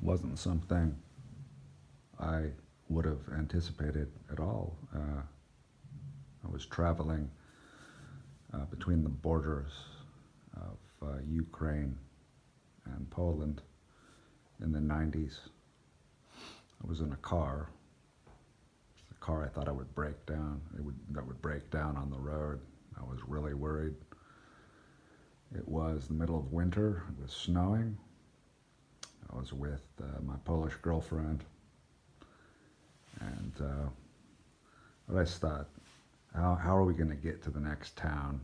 wasn't something I would have anticipated at all. I was traveling between the borders of Ukraine and Poland in the 90s. I was in a car. The car I thought I would break down. That would break down on the road. I was really worried. It was the middle of winter. It was snowing. I was with my Polish girlfriend, and I just thought, how are we going to get to the next town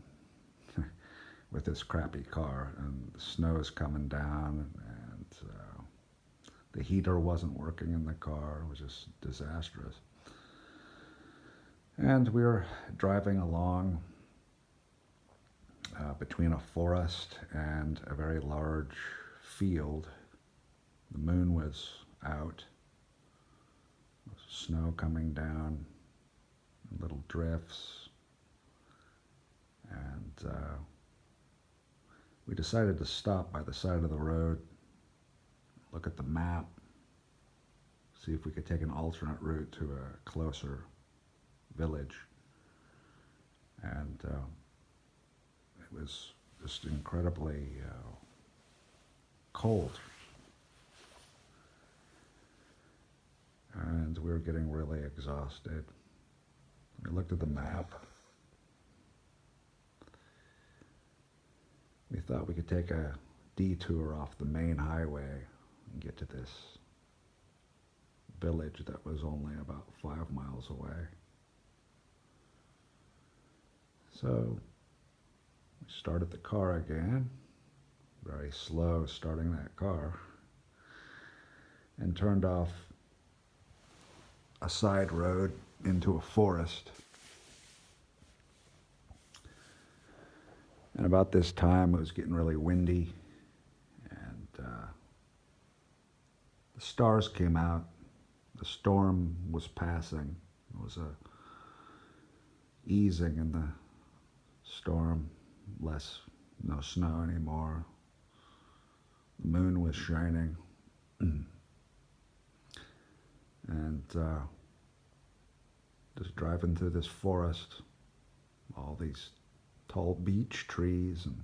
with this crappy car? And the snow's coming down, and the heater wasn't working in the car. It was just disastrous. And we were driving along between a forest and a very large field. The moon was out. There was snow coming down, little drifts, and we decided to stop by the side of the road, look at the map, see if we could take an alternate route to a closer village. And it was just incredibly cold. And we were getting really exhausted. We looked at the map. We thought we could take a detour off the main highway and get to this village that was only about 5 miles away. So we started the car again, very slow starting that car, and turned off a side road into a forest. And about this time, it was getting really windy, and the stars came out. The storm was passing. It was a easing in the storm, no snow anymore. The moon was shining. And just driving through this forest, all these tall beech trees and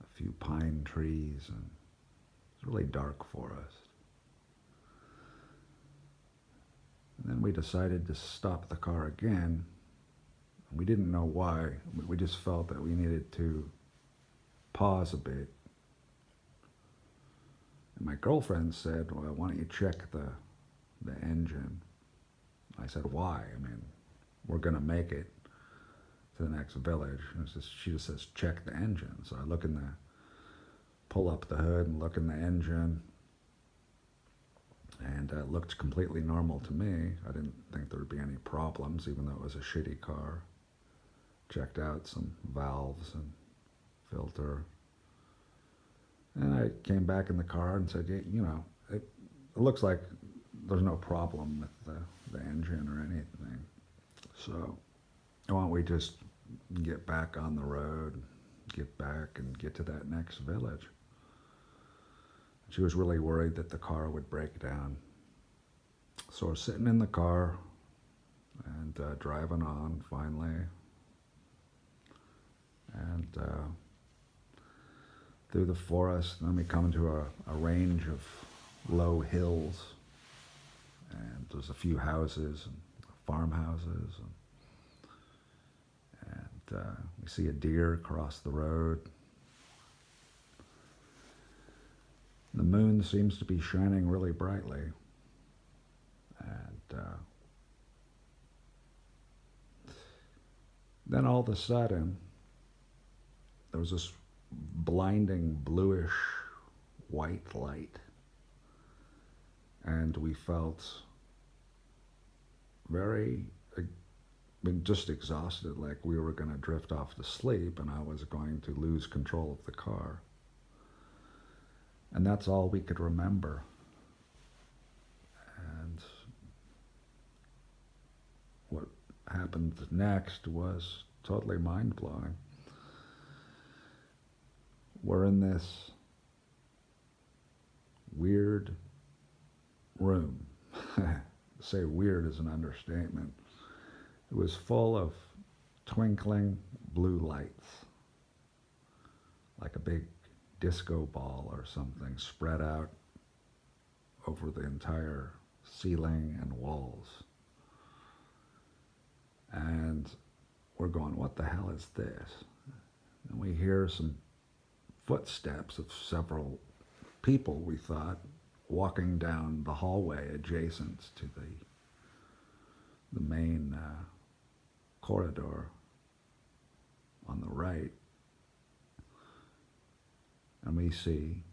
a few pine trees, and it's a really dark forest. And then we decided to stop the car again. We didn't know why. We just felt that we needed to pause a bit. And my girlfriend said, well, why don't you check the engine? I said, why? I mean, we're going to make it to the next village. And she just says, check the engine. So I pull up the hood and look in the engine. And it looked completely normal to me. I didn't think there would be any problems, even though it was a shitty car. Checked out some valves and filter. And I came back in the car and said, yeah, it looks like there's no problem with the engine or anything. So why don't we just get back on the road, get back and get to that next village? She was really worried that the car would break down. So we're sitting in the car and driving on finally. And through the forest, and then we come to a range of low hills. And there's a few houses, and farmhouses. And we see a deer across the road. The moon seems to be shining really brightly. And then all of a sudden, there was this blinding bluish white light. And we felt just exhausted, like we were going to drift off to sleep and I was going to lose control of the car. And that's all we could remember. And what happened next was totally mind-blowing. We're in this room. Say weird is an understatement. It was full of twinkling blue lights, like a big disco ball or something spread out over the entire ceiling and walls. And we're going, what the hell is this? And we hear some footsteps of several people, we thought, walking down the hallway adjacent to the main corridor on the right. And we see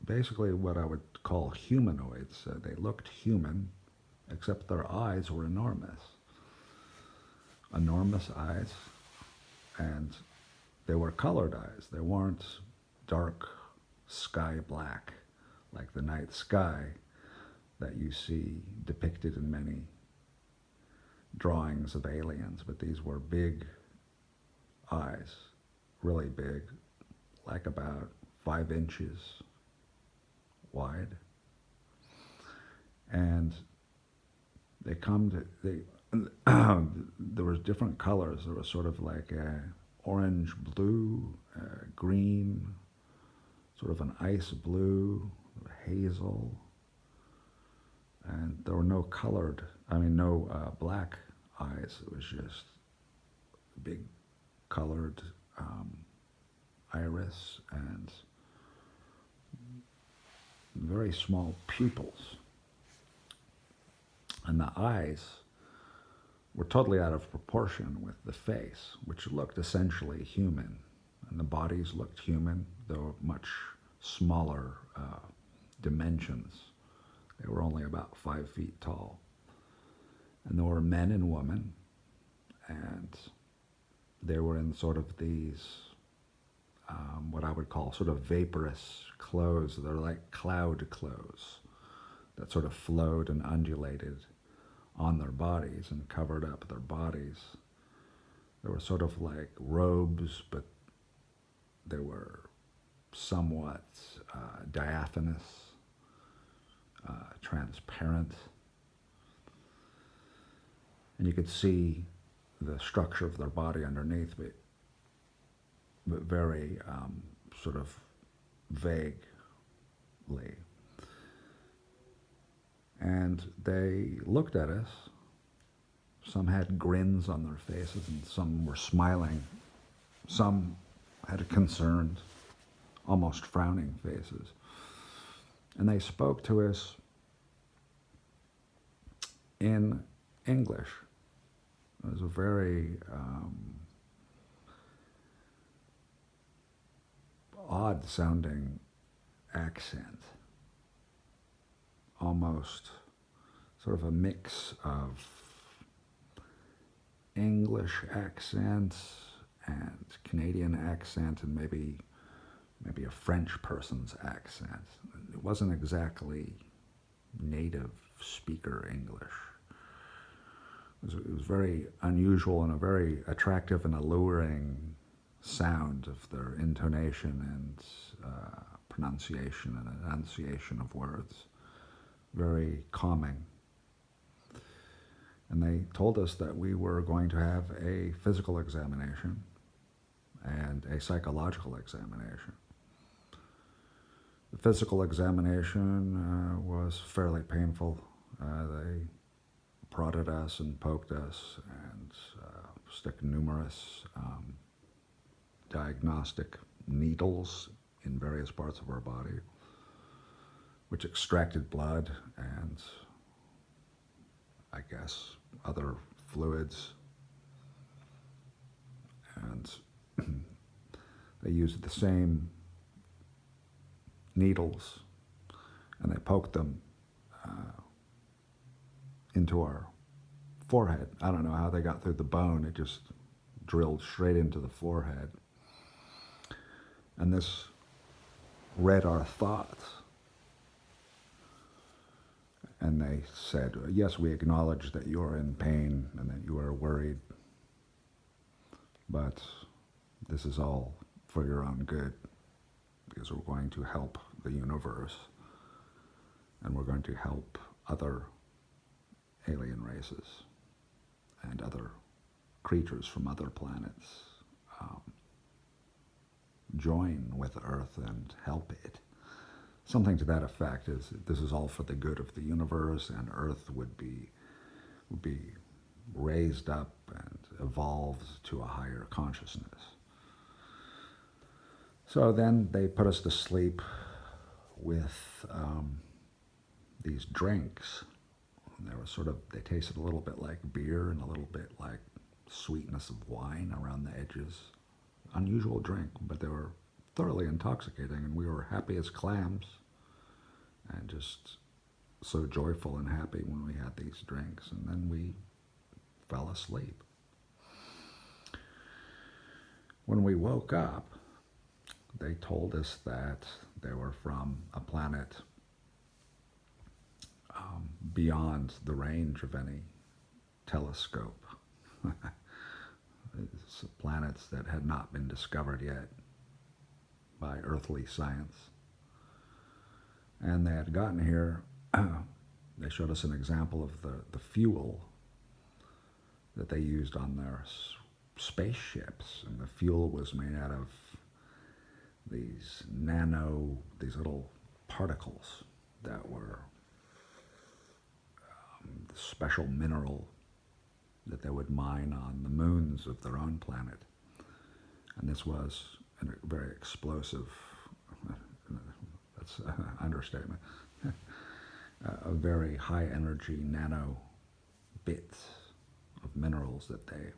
basically what I would call humanoids. They looked human, except their eyes were enormous. Enormous eyes, and they were colored eyes. They weren't dark sky black like the night sky that you see depicted in many drawings of aliens, but these were big eyes, really big, like about 5 inches wide. And they come to, there was different colors. There was sort of like a orange blue, green, sort of an ice blue, hazel, and there were no black eyes. It was just big colored iris and very small pupils. And the eyes were totally out of proportion with the face, which looked essentially human. And the bodies looked human, though much smaller dimensions. They were only about 5 feet tall. And there were men and women, and they were in sort of these, what I would call sort of vaporous clothes. They're like cloud clothes that sort of flowed and undulated on their bodies and covered up their bodies. They were sort of like robes, but they were somewhat diaphanous, transparent. And you could see the structure of their body underneath, but very sort of vaguely. And they looked at us. Some had grins on their faces, and some were smiling. Some had concerned, almost frowning faces. And they spoke to us in English. It was a very odd-sounding accent. Almost sort of a mix of English accent and Canadian accent and maybe a French person's accent. It wasn't exactly native speaker English. It was very unusual and a very attractive and alluring sound of their intonation and pronunciation and enunciation of words. Very calming. And they told us that we were going to have a physical examination and a psychological examination. The physical examination was fairly painful. They prodded us and poked us and stuck numerous diagnostic needles in various parts of our body, which extracted blood and, I guess, other fluids. And they used the same needles, and they poked them into our forehead. I don't know how they got through the bone. It just drilled straight into the forehead. And this read our thoughts. And they said, yes, we acknowledge that you're in pain and that you are worried, but this is all for your own good, because we're going to help the universe and we're going to help other alien races and other creatures from other planets join with Earth and help it. Something to that effect is this is all for the good of the universe, and Earth would be raised up and evolved to a higher consciousness. So then they put us to sleep with these drinks. They tasted a little bit like beer and a little bit like sweetness of wine around the edges. Unusual drink, but they were thoroughly intoxicating, and we were happy as clams and just so joyful and happy when we had these drinks, and then we fell asleep. When we woke up, they told us that they were from a planet beyond the range of any telescope. It's planets that had not been discovered yet by earthly science. And they had gotten here, they showed us an example of the fuel that they used on their spaceships. And the fuel was made out of these little particles that were special mineral that they would mine on the moons of their own planet. And this was a very explosive, that's an understatement, a very high energy nano bits of minerals that they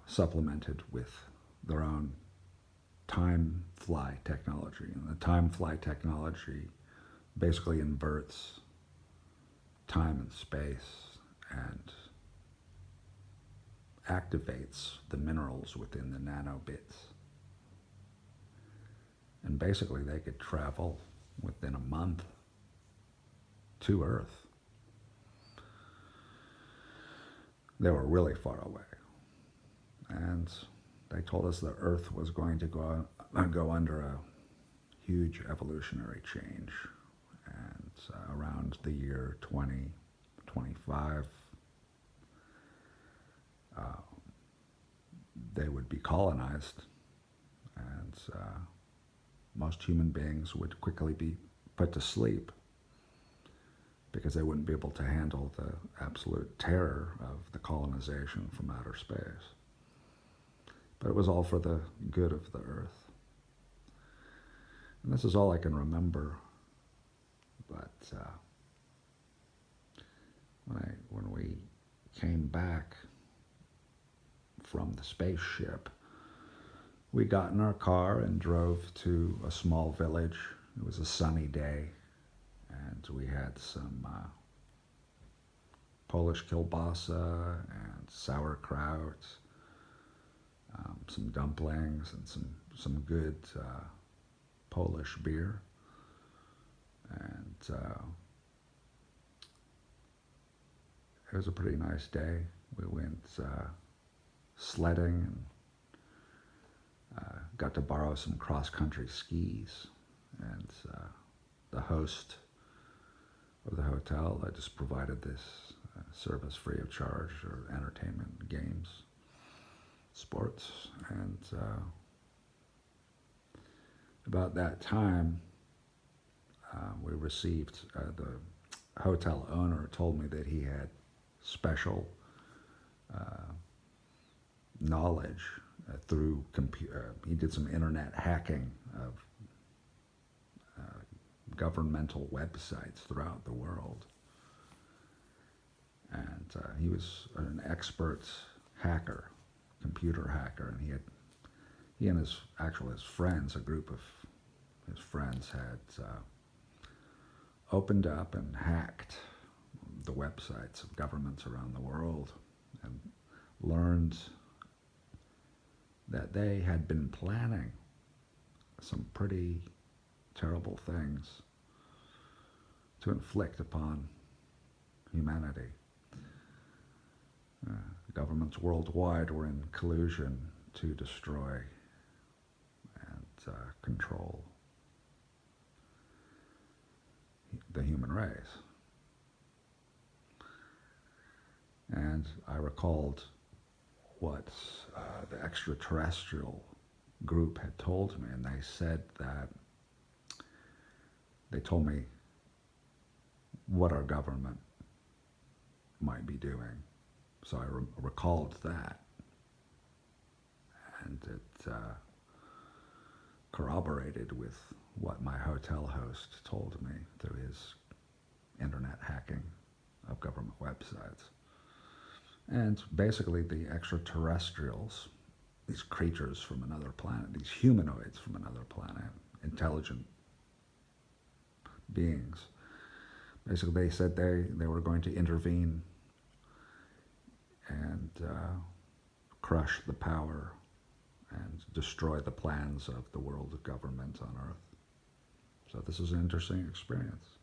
supplemented with their own time fly technology. And the time fly technology basically inverts time and space and activates the minerals within the nanobits. And basically they could travel within a month to Earth. They were really far away. And they told us that Earth was going to go under a huge evolutionary change. And around the year 2025, they would be colonized, and most human beings would quickly be put to sleep because they wouldn't be able to handle the absolute terror of the colonization from outer space. But it was all for the good of the Earth. And this is all I can remember. But when we came back from the spaceship, we got in our car and drove to a small village. It was a sunny day, and we had some Polish kielbasa and sauerkraut, some dumplings, and some good Polish beer. And it was a pretty nice day. We went sledding and got to borrow some cross-country skis. And the host of the hotel just provided this service free of charge, or entertainment, games, sports. And about that time, we received, the hotel owner told me that he had special knowledge through he did some internet hacking of governmental websites throughout the world. And he was an expert hacker, computer hacker, and he and his friends, a group of his friends, had opened up and hacked the websites of governments around the world and learned that they had been planning some pretty terrible things to inflict upon humanity. Governments worldwide were in collusion to destroy and control. race. And I recalled what the extraterrestrial group had told me, and they said that they told me what our government might be doing. So I recalled that, and it corroborated with what my hotel host told me through his internet hacking of government websites. And basically the extraterrestrials, these creatures from another planet, these humanoids from another planet, intelligent beings, basically they said they were going to intervene and crush the power and destroy the plans of the world government on Earth. So this is an interesting experience.